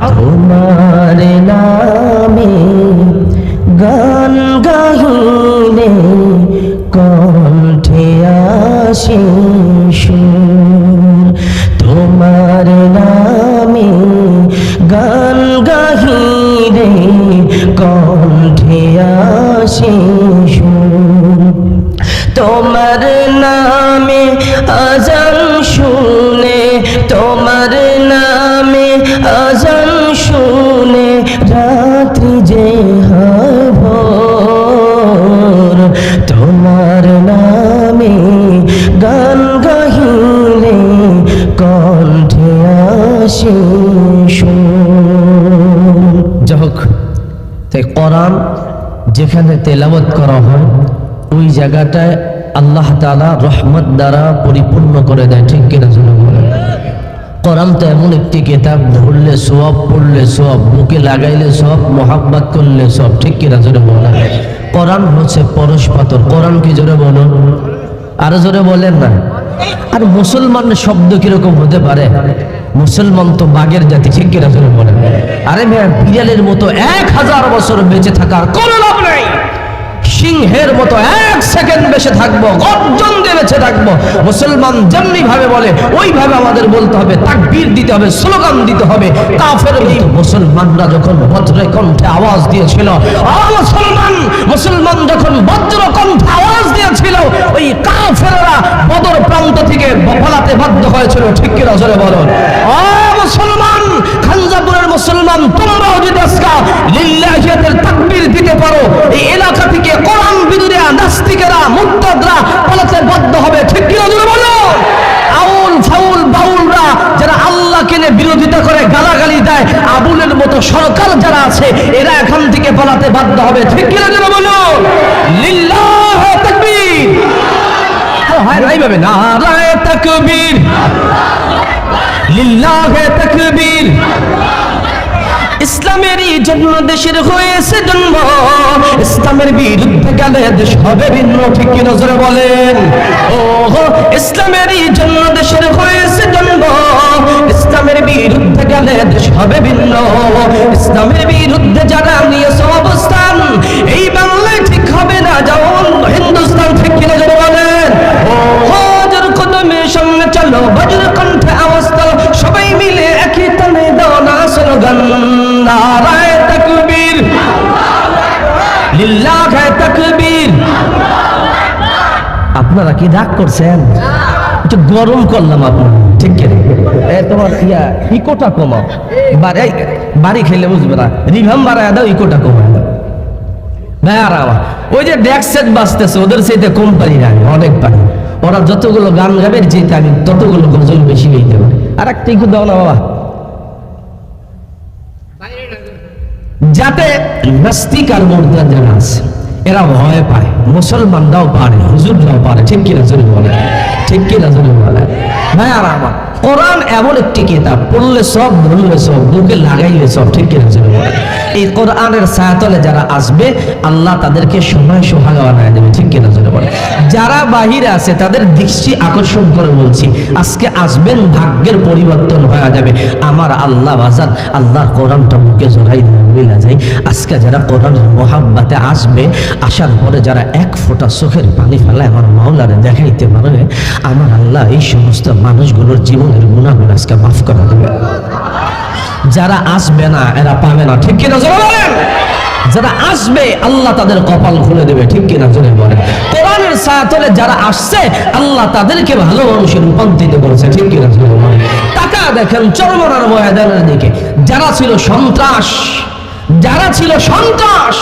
তোমার নামে গান গাহিলে কণ্ঠে আসে সুর, তোমার নামে গান গাহিলে কণ্ঠে আসে সুর, তোমার নামে আজান শুনে, তোমার নামে আজান শুনে রাত্রি যে হয় ভোর, তোমার নামে গান গাহিলে কণ্ঠে আসে সুর। যাক, তাই কোরআন যেখানে তেলাওয়াত করা হয় ওই জায়গাটায় আল্লাহ তাআলা রহমত দ্বারা পরিপূর্ণ করে দেয়, ঠিক কিনা জন্য বলেন? কোরআন তো এমন একটি কিতাব, ধরলে সওয়াব, পড়লে সওয়াব, বুকে লাগাইলে সওয়াব, মোহাব্বত করলে সওয়াব, ঠিক কিনা জোরে বলেন? কোরআন হচ্ছে পরশ পাথর। কোরআন কি জোরে বলুন? আরো জোরে বলেন না। আর মুসলমানের শব্দ কিরকম হতে পারে? মুসলমান তো বাঘের জাতি, ঠিক কিনা জোরে বলেন? আরে ভাই, বিড়ালের মতো 1000 বছর বেঁচে থাকার কোনো লাভ নেই। সিংহের মতো 1 সেকেন্ড বেঁচে থাকবো, গর্জন দিয়ে বেঁচে থাকবো। মুসলমান যেমনি ভাবে বলে ওইভাবে আমাদের বলতে হবে, তাকবীর দিতে হবে, স্লোগান দিতে হবে। কাফের মুসলমানরা যখন বজ্র কণ্ঠে আওয়াজ দিয়েছিল, মুসলমান যখন বজ্র কণ্ঠে আওয়াজ দিয়েছিল, ওই কাফেররা বদর প্রান্ত থেকে পালাতে বাধ্য হয়েছিল, ঠিক কি নজরে বলুন? মুসলমান, খানজাপুরের মুসলমান, তোমরাও যদি আজকে লিল্লাহিয়াতের তাকবীর দিতে পারো, এই এলাকা থেকে কোরআন বিরোধীরা, নাস্তিকেরা, মুরতাদরা পালাতে বাধ্য হবে, ঠিক কি নজরে বলুন? আউল ফাউল বাউলরা যারা আল্লাহকে নিয়ে বিরোধিতা করে, গালাগালি দেয়, আবুলের মতো সরকার যারা আছে, এরা এখান থেকে পালাতে বাধ্য হবে, ঠিক কি নজরে বলুন? লিল্লাহ তাকবীর, হয় নাই ভাবে নারায়ে তাকবীর, লিল্লাহে তাকবীর। ইসলামেরই জন্য দেশের হয়েছে জন্ম, ইসলামের বিরুদ্ধে গেলে দেশ হবে ভিন্ন, ঠিক কি নজরে বলেন? ও ইসলামেরই জন্য দেশের হয়েছে জন্ম, ইসলামের বিরুদ্ধে গেলে দেশ হবে ভিন্ন। ইসলামের বিরুদ্ধে যারা নিয়েছে অবস্থান, এই বাংলায় ঠিক হবে না, যেমন হিন্দুস্তান, ঠিক কি নজরে বলেন? ও হজর কদমের সামনে চলো, বজ্র কণ্ঠে আওয়াজ দাও, সবাই মিলে একই তালে দাও না স্লোগান, নারায়ে তাকবীর, লিল্লাহে তাকবীর। আপনারা কি রাগ করছেন? একটু গরম করলাম আপনার, ঠিক কি? তোমার ইকোটা কমাও, বাড়ি খেলে বুঝবে না, রিভাম বাড়ায় দাও, ইকোটা কমায় দাও। ওই যে ডেক সেট বাজতেছে, ওদের চাইতে কম পারি না, অনেক পারি। ওরা যতগুলো গান গাবে যেতে আমি ততগুলো গজল বেশি গাইতে পারি। আর একটা ইকো দাও না বাবা, যাতে নাস্তিক আর মুরতাদ যারা আছে এরা ভয় পায়, মুসলমানরাও পারে, হুজুররাও পারে, ঠিক কিনা জোরে বলে? ঠিক কিনা জোরে বলে? ভাই আর আমার কোরআন এমন একটি কিতাব, পড়লে সব, ধরলে সব, বুকে লাগাইলে সব, ঠিক কিনা জোরে বলে? এই কোরআনের ছায়াতলে যারা আসবে আল্লাহ তাদেরকে সময় সোহাগা বানায় দেবে, ঠিক কিনা জোরে বলে? যারা বাহিরে আছে তাদের দৃষ্টি আকর্ষণ করে বলছি, আজকে আসবেন, ভাগ্যের পরিবর্তন হয়ে যাবে। আমার আল্লাহ বাজার, আল্লাহর কোরআনটা মুখে জড়াই মিলা যায়। আজকে যারা কোরআনের মোহাব্বতে আসবে, আসার পরে যারা এক ফোঁটা চোখের পানি ফেলায় আমার মাওলারে দেখাইতে পারবে, আমার আল্লাহ এই সমস্ত মানুষগুলোর জীবনের গুনাহগুলো আজকে মাফ করে দেবে। যারা আসবে না এরা পাবে না, ঠিক কিনা জোরে বলেন? যারা আসবে আল্লাহ তাদের কপাল খুলে দেবে, ঠিক কিনা জোরে বলেন? কোরআনের ছায়াতলে যারা আসছে আল্লাহ তাদেরকে ভালো মানুষে রূপান্তরিত করেছে, ঠিক কিনা জোরে বলেন? টাকা দেখেন চরমনার ময়দানের দিকে যারা ছিল সন্ত্রাস, যারা ছিল সন্ত্রাস,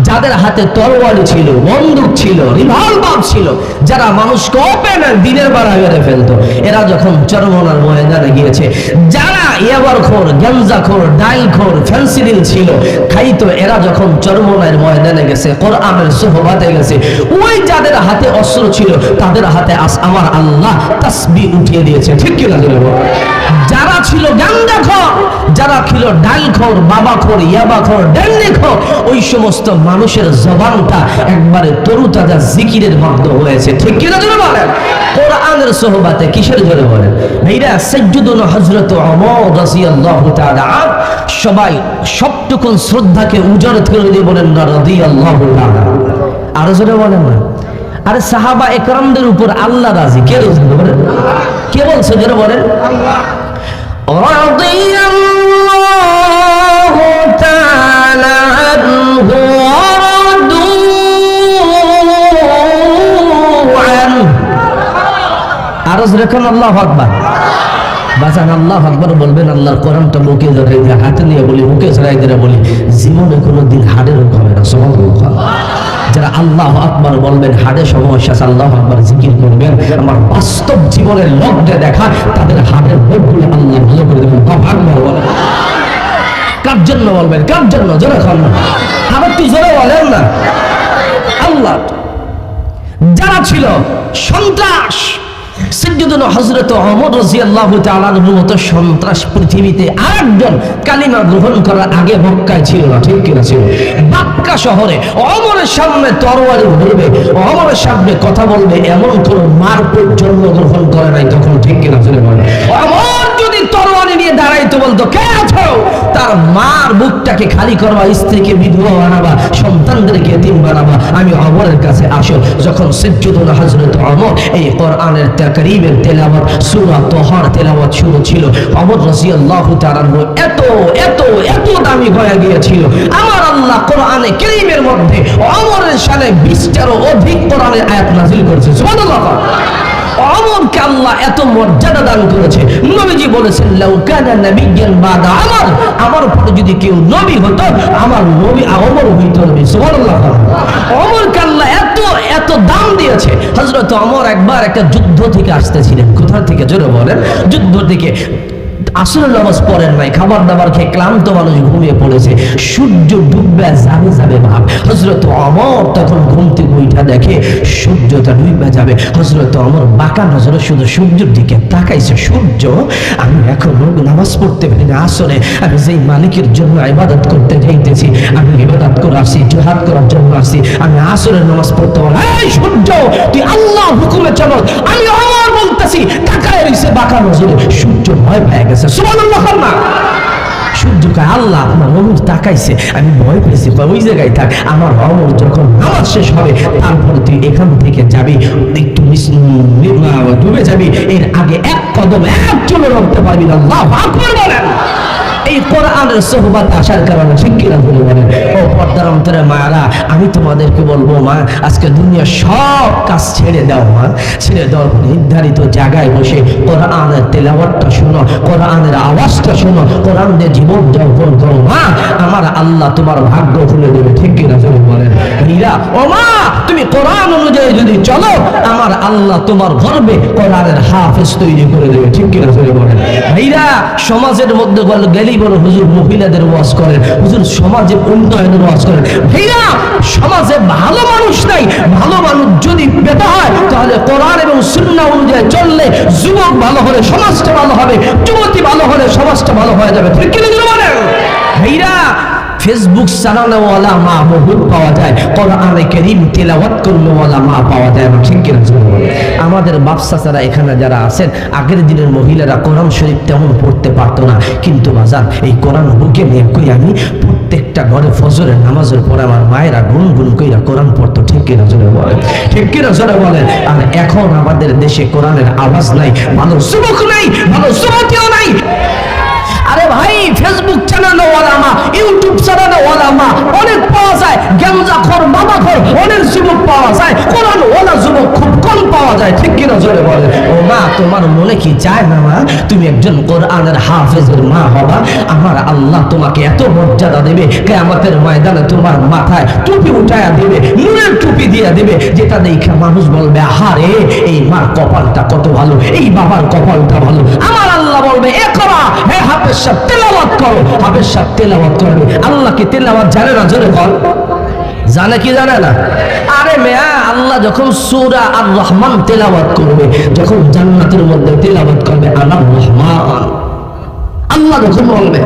যাদের হাতে তরোয়ারি ছিল, বন্দুক ছিল, রিভলভার ছিল, যারা মানুষকে ওপেন দিনের বেলা মেরে ফেলতো, এরা যখন চরমনার ময়দানে গিয়েছে, যারা ইয়াবারখোর, গাঞ্জাখোর, ডাইলখোর, ফেন্সিডিল ছিল, খাইতো, এরা যখন চরমনার ময়দানে গেছে, কোরআনের সোহবাতে গেছে, ওই যাদের হাতে অস্ত্র ছিল তাদের হাতে আমার আল্লাহ তাসবিহ উঠিয়ে দিয়েছে, ঠিক কি না? যারা ছিল গাঞ্জাখোর, যারা ছিল ডালখোর, বাবাখোর, ইয়াবাখোর, ডেন্ডিখোর, ওই সমস্ত মানুষের জবানটা একবারে তরুতাজা জিকিরের মধ্য হয়েছে। ঠিক কিনা জোরে বলেন? কোরআনের সোহবাতে। কিসের জোরে বলেন? ভাইরা, সাইয়্যিদুনা হযরত ওমর রাদিয়াল্লাহু তাআলা সবাই সবটুকুন শ্রদ্ধাকে উজাড় করে দিয়ে বলেন রাদিয়াল্লাহু তাআলা। আরো জোরে বলেন না? আরে সাহাবা একরামদের উপর আল্লাহ রাজি। কে রাজি বলেন? কে বলছে জোরে বলেন? আল্লাহ। রাদিয়াল্লাহু তাআলা আনহু ওয়া রাদু আনহু। আরো জোরে কোন আল্লাহু আকবার। বাজান আল্লাহু আকবার বলবেন, আল্লাহর কোরআনটা বুকে ধরে হাতে নিয়ে বলি, বুকে ছড়াই ধরে বলি, জীবনে কোনোদিন হাড়ের রোগ হবে না। সুবহানাল্লাহ। যারা আল্লাহু আকবার বলবেন, হাড়ে সমস্যা আছে, আল্লাহু আকবার জিকির করবেন, আমার বাস্তব জীবনের লগ্নে দেখা তাদের হাড়ের রোগগুলো আল্লাহ ভালো করে দেবেন। আল্লাহু আকবার বলেন। কার জন্য বলবেন? কার জন্য? জোরে খান না, আবার তুই জোরে বলেন না। আল্লাহ। যারা ছিল সন্ত্রাস, সাইয়্যিদুনা হযরত ওমর রাদিয়াল্লাহু তাআলা আনহুর মতো সন্ত্রাস পৃথিবীতে আরেকজন কালিমা গ্রহণ করার আগে মক্কায় ছিল না। ঠিক কিনা? ছিল। মক্কা শহরে ওমরের সামনে তরবারি ধরবে, ওমরের সামনে কথা বলবে, এমন কোন মার জন্মগ্রহণ করে নাই তখন। ঠিক কিনা? ছিল। ওমর যদি তরবারি নিয়ে দাঁড়াইতো, বলতো কে আছো, তার মার বুকটাকে খালি করবা, স্ত্রীকে বিধবা বানাবা, সন্তানদেরকে এতিম বানাবা, আমি ওমরের কাছে আসো। যখন সাইয়্যিদুনা হযরত ওমর এই কোরআনের তাকরীমের তেলাওয়াত, সূরা তাহার তেলাওয়াত শুরু ছিল, ওমর রাদিয়াল্লাহু তাআলা এত এত এত দামি হয়ে গিয়েছিল, আমার আল্লাহ কোরআনে কারীমের মধ্যে ওমরের শানে 20টারও অধিক কোরআনের আয়াত নাযিল করেছে। সুবহানাল্লাহ। ওমরকে আল্লাহ এত মর্যাদা দান করেছে। নবীজি বলেছেন, লাউ কানা নাবিয়্যান বাদা ওমর, আমার পরে যদি কেউ নবী হতো, আমার নবী ওমর হইতো নবী। সুবহানাল্লাহ। ওমরকে আল্লাহ এত এত দাম দিয়েছে। হযরত ওমর একবার একটা যুদ্ধ থেকে আসতেছিলেন। কোথা থেকে? জোরে বলেন। যুদ্ধ থেকে। আসরের নামাজ পড়েন নাই, খাবার দাবার খেয়ে ক্লান্ত মানুষ ঘুমিয়ে পড়েছে, সূর্য ডুববে যাবে যাবে ভাব। হযরত ওমর তখন ঘুম থেকে উঠা দেখে সূর্যটা ডুবে যাবে। হযরত ওমর বাঁকা নজরে শুধু সূর্যের দিকে তাকাইছে। সূর্য, আমি এখন নামাজ পড়তে পারি না, আসরে আমি যেই মালিকের জন্য ইবাদত করতে যাইতেছি, আমি ইবাদত করে আসছি, জিহাদ করার জন্য আসছি, আমি আসরের নামাজ পড়তে পারি। এই সূর্য, তুই আল্লাহর হুকুমে চলো। আমি ওমর বলতেছি, তাকায় রইছে বাঁকা নজরে। সূর্য ভয় পেয়ে গেছে। সুবহানাল্লাহ। সূর্য কয়, আল্লাহ আমার ওমর তাকাইছে, আমি ভয় পেয়েছি, ওই জায়গায় থাক, আমার ওমর যখন নামাজ শেষ হবে তারপর তুই এখান থেকে যাবি, একটু ডুবে যাবি, এর আগে এক কদম এক চলে রাখতে পারবি না। আল্লাহু আকবার বলেন। এই কোরআনের সোহবাত আসার কারণে। ঠিক কিনা বলেন? ও পর্দার অন্তরে মায়েরা, আমি তোমাদেরকে বলবো মা, আজকে দুনিয়া সব কাজ ছেড়ে দাও মা, ছেড়ে দাও, নির্ধারিত জায়গায় বসে কোরআনের তেলাওয়াতটা শোনো, কোরআনের আওয়াজটা শোনো, কোরআন দিয়ে জীবন যাপন করো মা, আমার আল্লাহ তোমার ভাগ্য খুলে দেবে। ঠিক কিনা বলেন? হীরা, ও মা, তুমি কোরআন অনুযায়ী যদি চলো, আমার আল্লাহ তোমার গর্বে কোরআনের হাফেজ তৈরি করে দেবে। ঠিক কিনা বলেন? হীরা, সমাজের মধ্যে গেলেই বলো হুজুর মহিলাদের ওয়াজ করেন, হুজুর সমাজে উন্নয়নের ওয়াজ করেন। ভাইরা, সমাজে ভালো মানুষ নাই, ভালো মানুষ যদি পেতে হয় তাহলে কোরআন এবং সুন্নাহ অনুযায়ী চললে যুবক ভালো হলে সমাজটা ভালো হবে, যুবতী ভালো হলে সমাজটা ভালো হয়ে যাবে। ঠিক কি না বলেন? ভাইরা, ফেসবুক চালানোওয়ালা মা বহুত পাওয়া যায়, কোরআনে কারীম তেলাওয়াত করনেওয়ালা মা পাওয়া যায় না। ঠিক কিনা? আমাদের বাপ চাচারা এখানে যারা আছেন, আগের দিনের মহিলারা কোরআন শরীফ তেমন পড়তে পারতো না, কিন্তু বাজার এই কোরআন বুকে নিয়ে কই আমি প্রত্যেকটা ঘরে ফজরের নামাজের পরে আমার মায়েরা গুনগুন কইরা কোরআন পড়তো। ঠিক কিনা জোরে বলেন? ঠিক কিনা জোরে বলেন? আর এখন আমাদের দেশে কোরআনের আওয়াজ নাই, ভালো যুবক নাই, ভালো যুবতীও নাই। আরে ভাই, ফেসবুক চালানো ওলামা, ইউটিউব চালানো ওলামা অনেক পাওয়া যায়, গাঁজাখোর বাবাখোর অনেক যুবক পাওয়া যায়, কোরআন ওলা যুবক খুব কম পাওয়া যায়। ঠিক কিনা জোরে বলে? ও মা, তোমার মনে কি চায় না মা তুমি একজন কোরআনের হাফেজের মা হবা? আমার আল্লাহ তোমাকে এত মর্যাদা দেবে, কিয়ামতের ময়দানে তোমার মাথায় টুপি উঠায়া দিবে, নূরের টুপি দিয়ে দিবে, যেটা দেখে মানুষ বলবে, আহারে এই মার কপালটা কত ভালো, এই বাবার কপালটা ভালো। আমার আল্লাহ বলবে, এ করা হে হাফেজ সাহেব, তেলাওয়াত করো। হাফেজ সাহেব তেলাওয়াত করবে। আল্লাহ কি তেলাওয়াত জানে না? জোরে বল। জানে কি জানে না? আরে মেয়া, আল্লাহ যখন সূরা আর রহমান তেলাওয়াত করবে, যখন জান্নাতের মধ্যে তেলাওয়াত করবে আনার রহমান, আল্লাহ যখন বলবে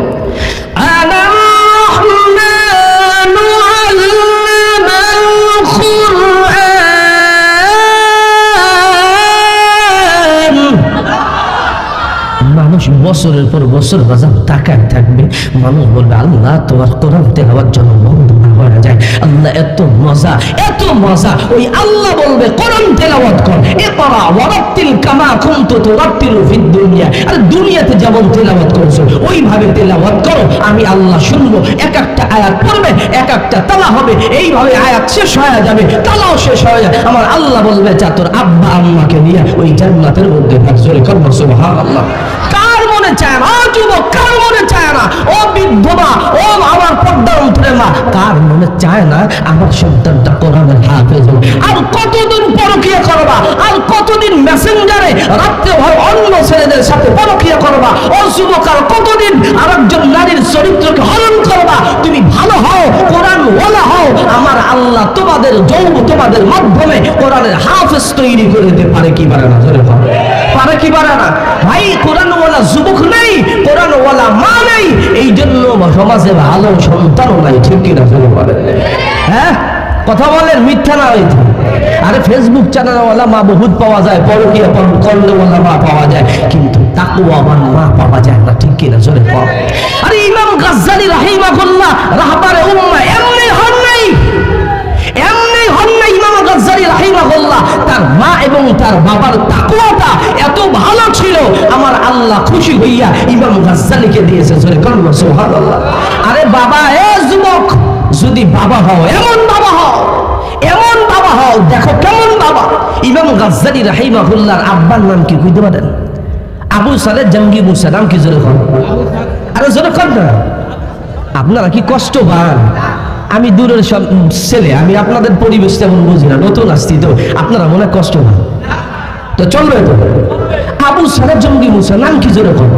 বছরের পর বছর বাজার তাকায় থাকবে, মানুষ বলবে আল্লাহ তোমার কোরআন তেলাওয়াত জন্য বন্ধ না হয়ে যায়। আল্লাহ এত মজা, এত মজা। ওই আল্লাহ বলবে কোরআন তেলাওয়াত কর, ইকরা ওয়ারাত্তিল কামা কুনতু তুরাত্তিলু ফিদ দুনিয়া। আর দুনিয়াতে যেমন তেলাওয়াত করছো ওইভাবে তেলাওয়াত করো, আমি আল্লাহ শুনবো। এক একটা আয়াত পড়বে, এক একটা তালা হবে, এইভাবে আয়াত শেষ হয়ে যাবে, তালাও শেষ হয়ে যায়। আমার আল্লাহ বলবে যা তোর আব্বা আম্মাকে নিয়ে ওই জান্নাতের মধ্যে থাক। জোরে কর সুবহানাল্লাহ। কার মনে চায় না যুবক, কার মনে চায় না ও বিধবা, ও আমার পর্দার অন্তরে মা, কার মনে চায় না আমার সন্তানটা কোরআনের হাফেজ হোক? আর কতদিন পরকিয়া করবা, আর কতদিন মেসেঞ্জারে রাত্রে ভর অন্য ছেলেদের সাথে পরকিয়া করবা? ও যুবক, আর কতদিন আরেকজন নারীর চরিত্রকে হরণ করবা? তুমি ভালো হও, কোরআন ওয়ালা হও, আমার আল্লাহ তোমাদের তোমাদের মাধ্যমে কোরআনের হাফেজ তৈরি করে দিতে পারে কি পারে না? জোরে বলো, পারে কি পারে না? ভাই কোরআন ওয়ালা যুবক নেই, কোরআন ওয়ালা মা নেই, এই জন্য সমাজে ভালো সন্তানও নাই। ঠিক কিনা জোরে বলেন? হ্যাঁ, কথা বলেন, মিথ্যা না হইতে। আরে ফেসবুক চ্যানেলওয়ালা মা বহুত পাওয়া যায়, পরকীয়া করলেওয়ালা মা পাওয়া যায়, কিন্তু তাকওয়াবান মা পাওয়া যায় না। ঠিক কিনা জোরে বল? আরে ইমাম গাজ্জালী রাহিমাহুল্লাহ রাহবারে উম্মাহ এমনি হন নাই, এমনি হন নাই। ইমাম গাজ্জালী রাহিমাহুল্লাহ তার মা এবং তার বাবার তাকওয়াটা এত ভালো ছিল, আমার আল্লাহ খুশি হইয়া ইমাম গাজ্জালীকে দিয়েছে। জোরে বল সুবহানাল্লাহ। আরে বাবা, এ যুবক, যদি বাবা হও, এমন বাবা হও, এমন বাবা হও, দেখো কেমন বাবা। ইমাম গাজ্জালী রাহিমাহুল্লাহর আব্বার নাম কি কইতে পারেন? আবু সালেহ জঙ্গি মুসা। নাম কি? জোরে বল। আরে জোরে কর না। আপনারা কি কষ্ট পান? আমি দূরের সব ছেলে, আমি আপনাদের পরিবেশ তেমন বুঝি না, নতুন আসছি তো, আপনারা মনে কষ্ট পান তো চলবে তো। আবু সালেহ জঙ্গি মুসা নাম কি? জোরে কর।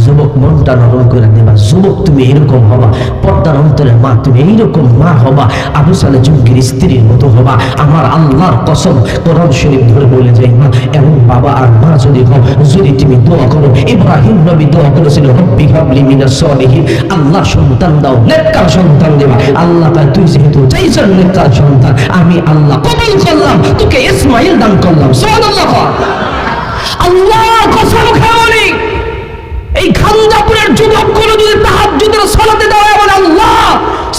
যুবক, মনটা নরম করে দেবা। যুবক, তুমি এরকম হবা, পর্দার অন্তরে মা, তুমি এইরকম মা হবা, আবু সালেহ জঙ্গির স্ত্রীর মতো হবা। আমার আল্লাহর কসম, কোরআন শরীফ ধরে বলে যাই মা, এমন বাবা আর মা যদি হও, যদি তুমি দোয়া করো, ইব্রাহিম নবী দোয়া করেছিল রব্বি হাবলি মিনাস সালিহিন, আল্লাহ সন্তান দাও, নেককার সন্তান দেবা। আল্লাহ তাই তুই যেহেতু চাইছেন নেককার সন্তান, আমি আল্লাহ কবুল করলাম, তোকে ইসমাইল দান করলাম। সুবহানাল্লাহ। আল্লাহ কসম খেয়ে বলি, এই খানজাপুরের যুবকগুলো যদি তাহাজ্জুদের সালাতে দাঁড়ায় বলে আল্লাহ,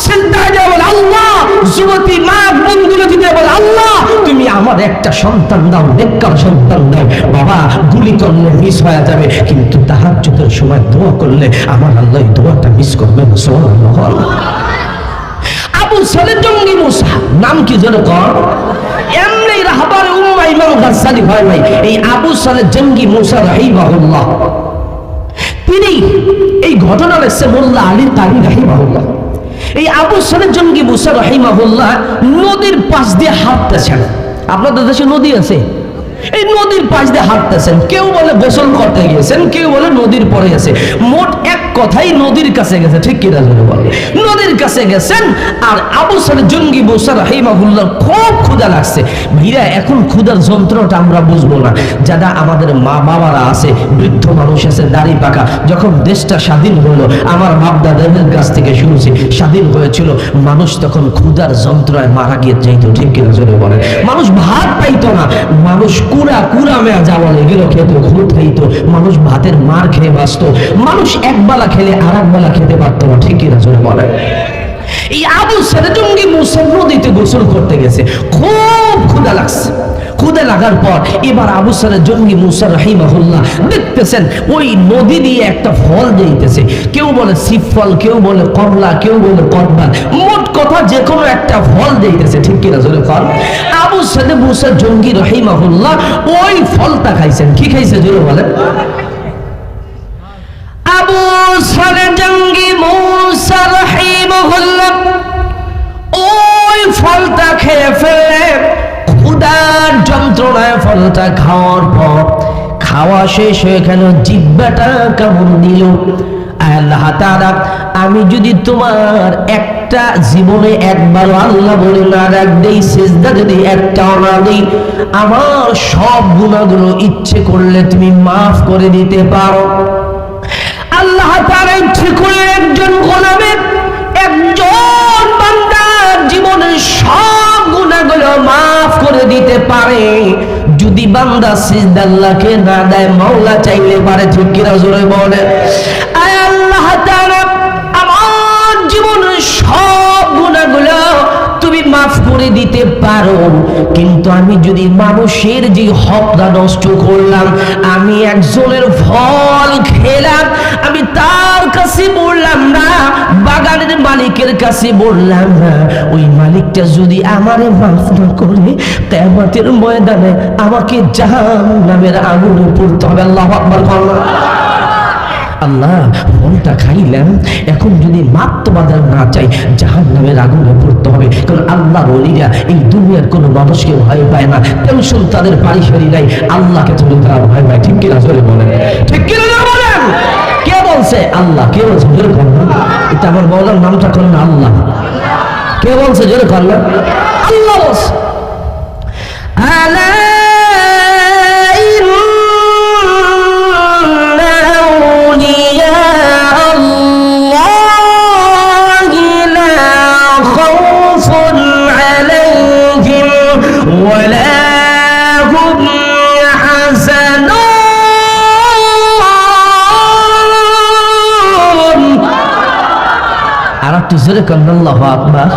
সিজদায় যায় বলে আল্লাহ, যুবতী মা বোনগুলো দিতে বলে আল্লাহ তুমি আমার একটা সন্তান দাও, নেককার সন্তান দাও। বাবা, গুলি করলে মিস হয়ে যাবে, কিন্তু তাহাজ্জুদের সময় দোয়া করলে আমার আল্লাহ এই দোয়াটা মিস করবে না। সুবহানাল্লাহ। আবু সালেহ জঙ্গি মুসা নাম কি? জোরে কর। এমনি রাহবারে উম্মাহ ইমাম গাজ্জালী হয় নাই, এই আবু সালেহ জঙ্গি মুসা রাহিমাহুল্লাহ, তিনি এই ঘটনা লেখছে মোল্লা আলী কারি রাহিমাহুল্লাহ। এই আবু সালেহ জঙ্গি মুসা রাহিমাহুল্লাহ নদীর পাশ দিয়ে হাঁটতেছেন। আপনাদের দেশে নদী আছে, এই নদীর পাশ দিয়ে হাঁটতেছেন। কেউ বলে গোসল করতে গিয়েছেন, কেউ বলে নদীর পরে আছে, মোট এক কথাই নদীর কাছে গেছে। ঠিক কিনা জোরে বলে? নদীর কাছে গেছেন। আর আবু সালেহ জঙ্গি মুসা রাহিমাহুল্লাহ খুব ক্ষুধা লাগছে। ভাইরা, এখন ক্ষুধার যন্ত্রটা আমরা বুঝবো না, যারা আমাদের মা বাবারা আছে, বৃদ্ধ মানুষ আছে, দাড়ি পাকা, যখন দেশটা স্বাধীন হলো, আমার বাপ দাদাদের কাছ থেকে শুনছি, স্বাধীন হয়েছিল, মানুষ তখন ক্ষুধার যন্ত্রণায় মারা গিয়ে যাইত। ঠিক কিনা জোরে বলে? মানুষ ভাত পাইতো না, মানুষ কুড়া মেয়া যা বলে এগুলো খেত, খুদ খাইতো, মানুষ ভাতের মার খেয়ে বাঁচত, মানুষ একবেলা খেলে আর একবেলা খেতে পারতো না। ঠিক কিনা জোরে বলে? এই আবু সালেহ জঙ্গি মুসা নদীতে গোসল করতে গেছে, খুব ক্ষুধা লাগছে। ক্ষুধা লাগার পর এবার আবু সালেহ জঙ্গি মুসা রাহিমাহুল্লাহ দেখতেছেন ওই নদী দিয়ে একটা ফল যাইতেছে, কেউ বলে শিব ফল, কেউ বলে কমলা, কেউ বলে কদবা, মোট কথা যে কোনো একটা ফল যাইতেছে। ঠিক কিনা জোরে ফল? আবু সালেহ মুসা জঙ্গি রাহিমাহুল্লাহ ওই ফলটা খাইছেন। কি খাইছে জোরে বলেন? আবু সালেহ জঙ্গি মুসা রাহিমাহুল্লাহ ওই ফলটা খেয়ে ফেলে, ক্ষুধার যন্ত্রণায় ফলটা খাওয়ার পর, খাওয়া শেষ হয়ে গেল, জিহ্বাটা কেমন দিল। আল্লাহ তাআলা, আমি যদি তোমার একটা জীবনে একবার আল্লাহ বলে না ডাক দেই, সিজদা যদি একটাও না দেই, আমার সব গুনাহগুলো ইচ্ছে করলে তুমি মাফ করে দিতে পারো। আল্লাহ তাআলা ইচ্ছে করলে একজন গোলামের, একজন বান্দার জীবনের সব গুনাহগুলো মাফ করে দিতে পারে, যদি বান্দা সিজদা আল্লাহকে না দেয়, মাওলা চাইলে পারে। ঠিক কিনা জোরে বলে। আয় আল্লাহ তাআলা, আমার জীবনের সব গুনাহগুলো তুমি মাফ করে দিতে পারো, কিন্তু আমি যদি মানুষের যে হকটা নষ্ট করলাম, আমি একজনের ফল খেলাম, আমি তার কাছে বললাম না, বাগানের মালিকের কাছে বললাম না, ওই মালিকটা যদি আমারে মাফ না করে কিয়ামতের ময়দানে আমাকে জাহান্নামের আগুনে পড়তে হবে। আল্লাহু আকবার। আল্লাহ ফলটা খাইলাম, এখন যদি মাপ তোমাদের না চাই জাহান্নামের আগুনে পড়তে হবে। কারণ আল্লাহর ওলিরা এই দুনিয়ার কোনো মানুষকে ভয় পায় না, টেনশন তাদের পারিসারি নাই, আল্লাহকে তুমি তারা ভয় পায়। ঠিক কিনা জোরে বলেন, ঠিক কিনা জোরে বলেন। কে বলছে? আল্লাহ। কে বলছে? জোরে বলেন। এটা আমার মওলার নামটা কোন? আল্লাহ। কে বলছে? জোরে বলেন। আল্লাহ বলছে। আল্লাহু আকবার।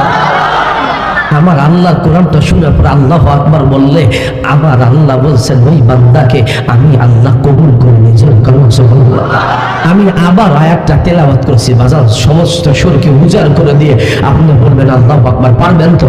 আমার আল্লাহর কোরআনটা শুনে পর আল্লাহু আকবার বললে আমার আল্লাহ বলছেন ওই বান্দাকে আমি আল্লাহ কবুল করে নিয়েছি। আমি আবার আয়াতটা তেলাওয়াত করছি বাজার, সমস্ত সুরকে উজাড় করে দিয়ে আপনি বলবেন আল্লাহু আকবার। পারবেন তো?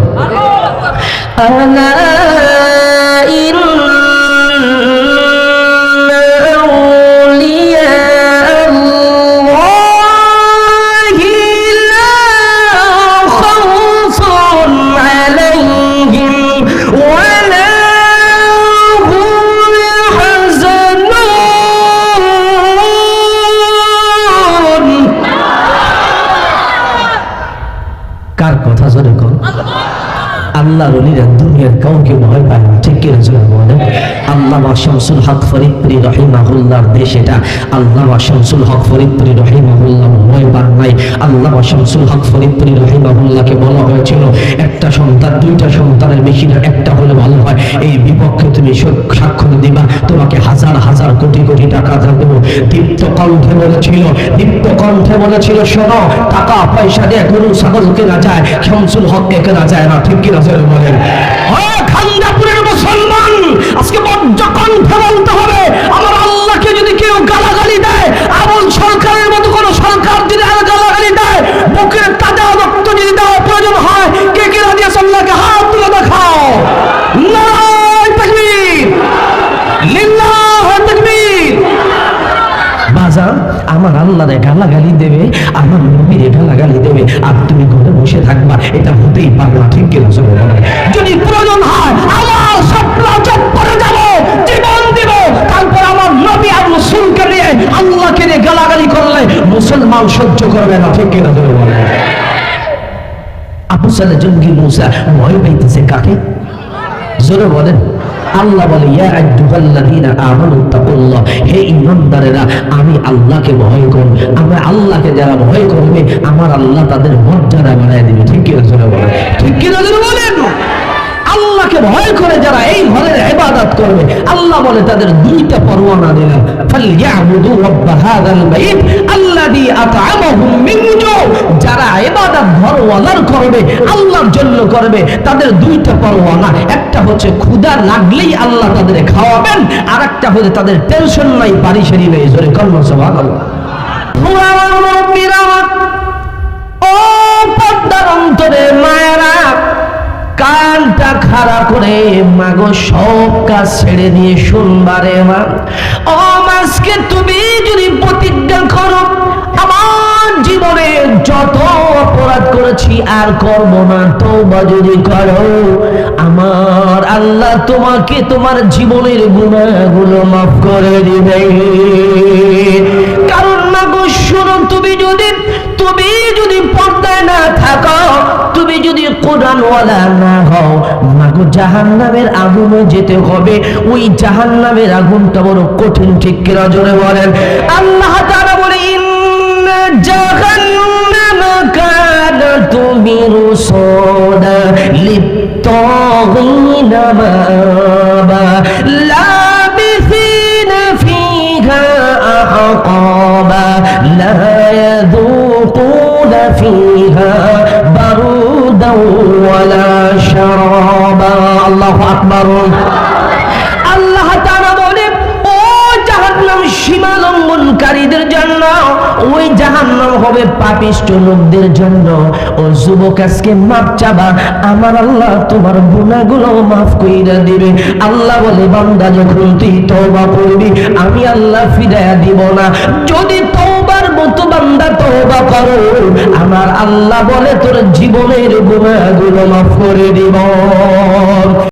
কার কথা জোরে কর? আল্লাহর ওলিরা দুনিয়ার কাউকে ভয় পায় না। ঠিক কিনা জোরে বলেন। আল্লামা শামসুল হক ফরিদপুরি রহিমাহুল্লাহর দেশ এটা। আল্লামা শামসুল হক ফরিদপুরি রহিমাহুল্লাহ ভয় পান নাই। আল্লামা শামসুল হক ফরিদপুরি রহিমাহুল্লাহকে বলা হয়েছিল একটা সন্তান দুইটা সন্তানের বেশি না, একটা হলে ভালো হয়, এই বিপক্ষে তুমি সাক্ষ্য দিবা, তোমাকে হাজার হাজার কোটি কোটি টাকা দেবো। দীপ্ত কণ্ঠে বলেছিল, দীপ্ত কণ্ঠে বলেছিল, শোনো, টাকা পয়সা দিয়ে গরু ছাগল কেনা যায়, শামসুল হককে কেনা যায় না। ঠিক কিনা জোরে বলেন। খান্দাপুরের মুসলমান আজকে বজ্র কণ্ঠে বলতে হবে, আমার আল্লাহকে যদি কেউ গালাগালি দেয়, আবুল সরকারের মতো কোন সরকার যদি গালাগালি দেয়, বুকের তাজা রক্ত যদি দেওয়া প্রয়োজন হয়, কে কে রাজি আছে আল্লাহকে হাত তুলে দেখাও। নারায়ে তাকবীর, লিল্লাহি তাকবীর। বাজার আমার আল্লাহরে গালাগালি দেবে, আমার নবীরে গালাগালি দেবে, আর তুমি ঘরে বসে থাকবা, এটা হতেই পারে না। ঠিক কিনা জোরে বলেন। যদি প্রয়োজন হয় আমার সবলা চত্বরে যাব, জীবন দিব, তারপর আমার নবী আর রাসূলকে নিয়ে আল্লাহকে নিয়ে গালাগালি করলে মুসলমান সহ্য করবে না। ঠিক কিনা জোরে বলেন। আবু সালে জঙ্গি মুসা ভয় পাইতেছে কাকে? জোরে বলেন। আল্লাহ বলে ইয়া আইয়ুহাল্লাযীনা আমানু তাকুল্লাহ, হে ঈমানদারেরা আমি আল্লাহকে ভয় করো। আমরা আল্লাহকে যারা ভয় করবে আমার আল্লাহ তাদের মর্যাদা বাড়ায় দিবে। ঠিক কি জোরে বলেন, ঠিক কি জোরে বলেন। আল্লাহকে ভয় করে যারা এই ঘরের ইবাদত করবে আল্লাহ বলে তাদের দুইটা পরওয়ানা দিলাম, ফালইয়াবুদু রাব্ব হাযাল বাইত আল্লাযী আত'আমাহুম মিন জু'। যারা ইবাদত ঘরওয়ালার করবে আল্লাহর জন্য করবে তাদের দুইটা পরওয়ানা, একটা হচ্ছে ক্ষুধা লাগলেই আল্লাহ তাদের খাওয়াবেন, আর একটা হচ্ছে তাদের টেনশন নাই, পারিশারি নাই। জোরে কলমা সুবহানাল্লাহ। ও পর্দার অন্তরে মায়েরা কানটা খাড়া করে মাগো সব কাজ ছেড়ে দিয়ে শুনবারে মা। ও আজকে তুমি যদি প্রতিজ্ঞা করো আমার জীবনে যত অপরাধ করেছি আর করব না, তওবা যদি করো আমার আল্লাহ তোমাকে তোমার জীবনের গুনাহগুলো মাফ করে দিবে। কারণ মাগো শুনো, তুমি যদি পর্দায় না থাকো, তুমি যদি কোরআনওয়ালা না হও, মাগো জাহান্নামের আগুনে যেতে হবে। ওই জাহান্নামের আগুনটা বড় কঠিন। ঠিক কিনা জোরে বলেন। আল্লাহ তাআলা বলে ইন্না জাহান্নামা কানাত মিরসাদা লিত-তাগীনা মাআবা লা يذوقون فيها بردا ولا شرابا الله أكبر আল্লাহ তাআলা বলে ও জাহান্নাম সীমা লঙ্ঘনকারীদের জন্য, ওই জাহান্নাম হবে পাপিষ্ঠ লোকদের জন্য। ও যুবক আজকে মাপ চাবা, আমার আল্লাহ তোমার গুনাহগুলো মাফ কইরা দিবে। আল্লাহ বলে বান্দা যখন তুই তওবা করবি আমি আল্লাহ ফিরাইয়া দিব না। যদি তওবার মতো বান্দা তওবা করো আমার আল্লাহ বলে তোর জীবনের গুনাহগুলো মাফ করে দিব।